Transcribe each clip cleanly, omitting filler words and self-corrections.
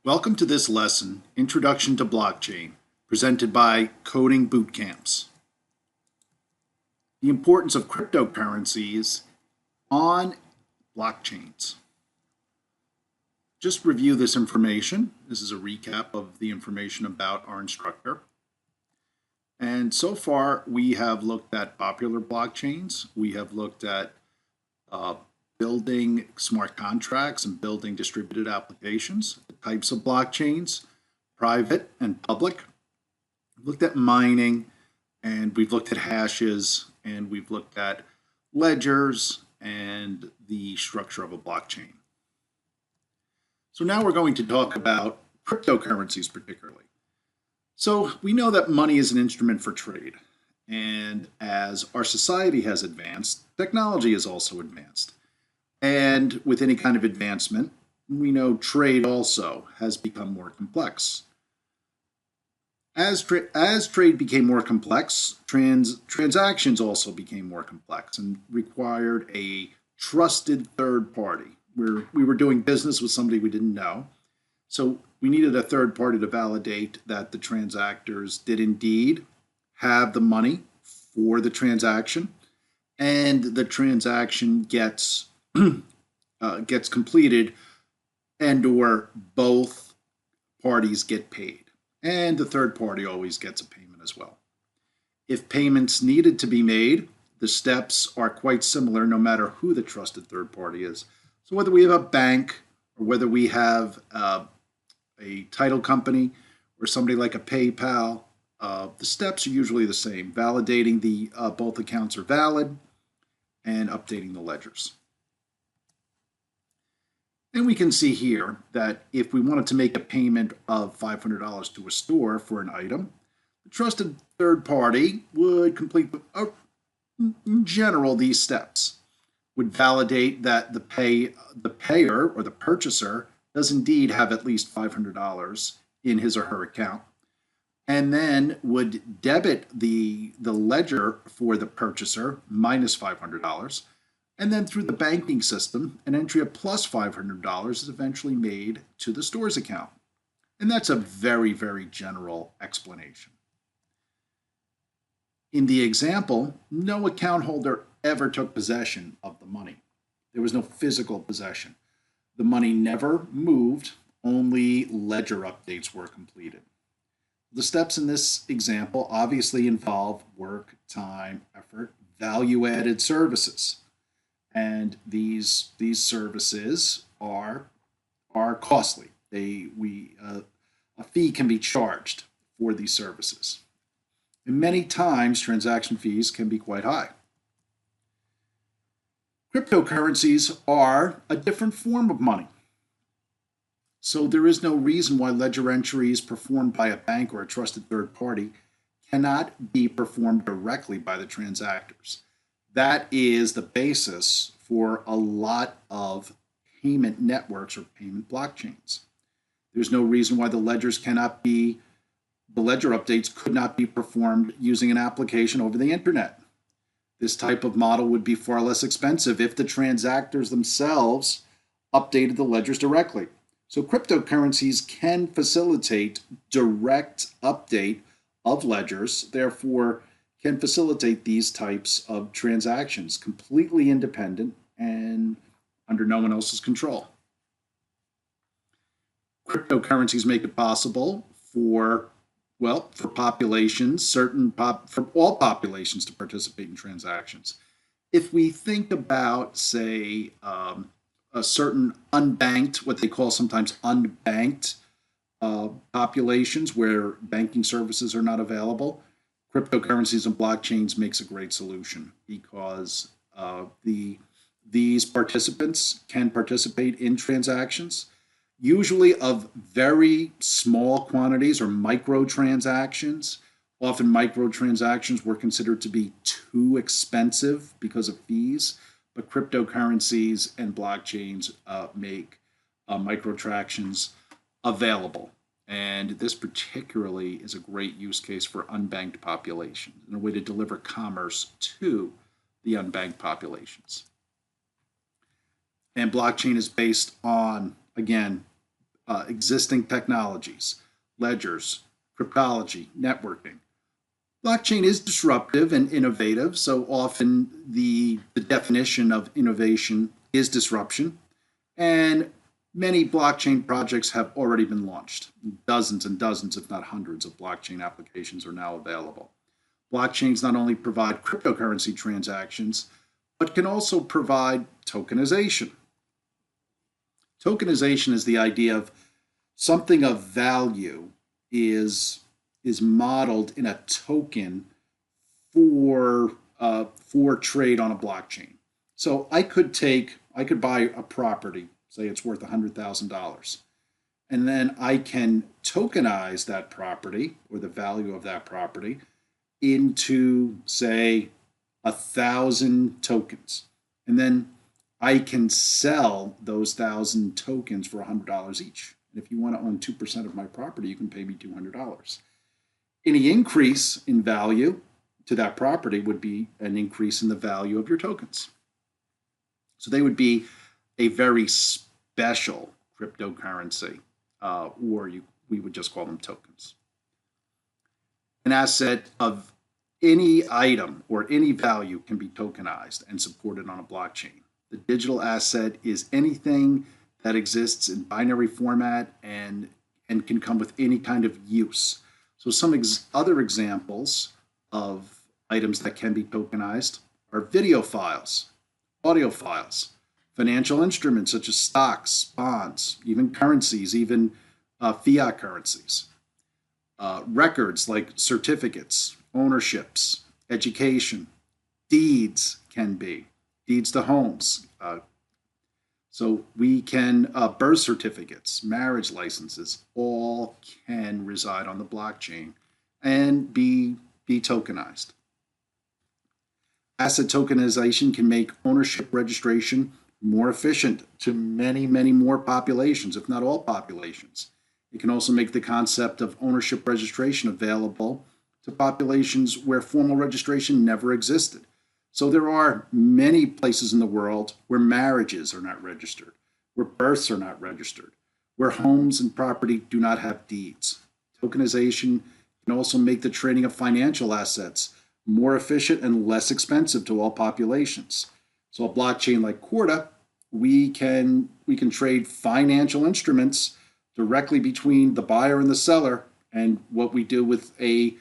Welcome to this lesson, Introduction to Blockchain, presented by Coding Bootcamps. The importance of cryptocurrencies on blockchains. Just review this information. This is a recap of the information about our instructor. And so far, we have looked at popular blockchains. We have looked at building smart contracts and building distributed applications, the types of blockchains, private and public. We've looked at mining, and we've looked at hashes, and we've looked at ledgers and the structure of a blockchain. So now we're going to talk about cryptocurrencies particularly. So we know that money is an instrument for trade. And as our society has advanced, technology has also advanced. And with any kind of advancement, we know trade also has become more complex. As trade became more complex, transactions also became more complex and required a trusted third party. We were doing business with somebody we didn't know. So we needed a third party to validate that the transactors did indeed have the money for the transaction, and the transaction gets completed, and or both parties get paid. And the third party always gets a payment as well. If payments needed to be made, the steps are quite similar no matter who the trusted third party is. So whether we have a bank or whether we have a title company or somebody like a PayPal, the steps are usually the same: validating the both accounts are valid and updating the ledgers. And we can see here that if we wanted to make a payment of $500 to a store for an item, the trusted third party would complete, in general, these steps. Would validate that the payer or the purchaser does indeed have at least $500 in his or her account, and then would debit the ledger for the purchaser minus $500. And then through the banking system, an entry of plus $500 is eventually made to the store's account. And that's a very, very general explanation. In the example, no account holder ever took possession of the money. There was no physical possession. The money never moved, only ledger updates were completed. The steps in this example obviously involve work, time, effort, value-added services. And these services are costly. A fee can be charged for these services. And many times transaction fees can be quite high. Cryptocurrencies are a different form of money. So there is no reason why ledger entries performed by a bank or a trusted third party cannot be performed directly by the transactors. That is the basis for a lot of payment networks or payment blockchains. There's no reason why the ledger updates could not be performed using an application over the internet. This type of model would be far less expensive if the transactors themselves updated the ledgers directly. So cryptocurrencies can facilitate direct update of ledgers, therefore can facilitate these types of transactions completely independent and under no one else's control. Cryptocurrencies make it possible for populations, for all populations to participate in transactions. If we think about, say, a certain unbanked, what they call sometimes unbanked populations where banking services are not available, cryptocurrencies and blockchains makes a great solution because these participants can participate in transactions, usually of very small quantities or microtransactions. Often microtransactions were considered to be too expensive because of fees, but cryptocurrencies and blockchains make microtransactions available. And this particularly is a great use case for unbanked populations and a way to deliver commerce to the unbanked populations. And blockchain is based on, again, existing technologies, ledgers, cryptology, networking. Blockchain is disruptive and innovative, so often the definition of innovation is disruption. And many blockchain projects have already been launched. Dozens and dozens, if not hundreds, of blockchain applications are now available. Blockchains not only provide cryptocurrency transactions, but can also provide tokenization. Tokenization is the idea of something of value is modeled in a token for trade on a blockchain. So I could buy a property, say it's worth $100,000, and then I can tokenize that property or the value of that property into, say, 1,000 tokens, and then I can sell those 1,000 tokens for $100 each. And if you want to own 2% of my property, you can pay me $200. Any increase in value to that property would be an increase in the value of your tokens. So they would be a very special cryptocurrency, we would just call them tokens. An asset of any item or any value can be tokenized and supported on a blockchain. The digital asset is anything that exists in binary format and can come with any kind of use. So some other examples of items that can be tokenized are video files, audio files, financial instruments such as stocks, bonds, even currencies, even fiat currencies, records like certificates, ownerships, education, deeds can be, deeds to homes. So we can, birth certificates, marriage licenses, all can reside on the blockchain and be tokenized. Asset tokenization can make ownership registration more efficient to many, many more populations, if not all populations. It can also make the concept of ownership registration available to populations where formal registration never existed. So there are many places in the world where marriages are not registered, where births are not registered, where homes and property do not have deeds. Tokenization can also make the trading of financial assets more efficient and less expensive to all populations. So a blockchain like Corda, we can trade financial instruments directly between the buyer and the seller. And what we do with a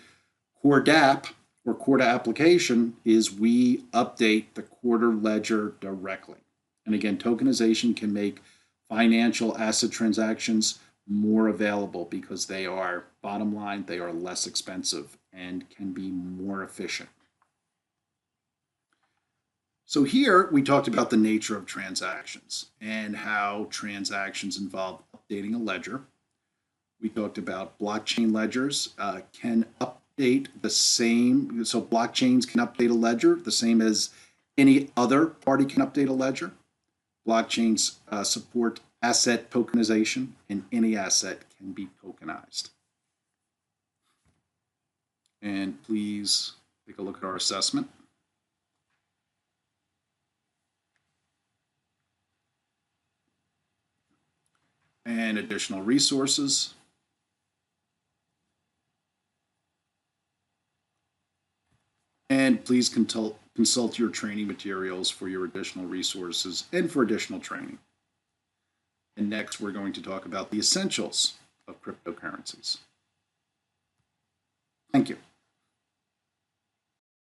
Corda or Corda application is we update the Corda ledger directly. And again, tokenization can make financial asset transactions more available because they are, bottom line, they are less expensive and can be more efficient. So here we talked about the nature of transactions and how transactions involve updating a ledger. We talked about blockchain ledgers can update the same, so blockchains can update a ledger the same as any other party can update a ledger. Blockchains support asset tokenization, and any asset can be tokenized. And please take a look at our assessment. And additional resources. And please consult your training materials for your additional resources and for additional training. And next, we're going to talk about the essentials of cryptocurrencies. Thank you.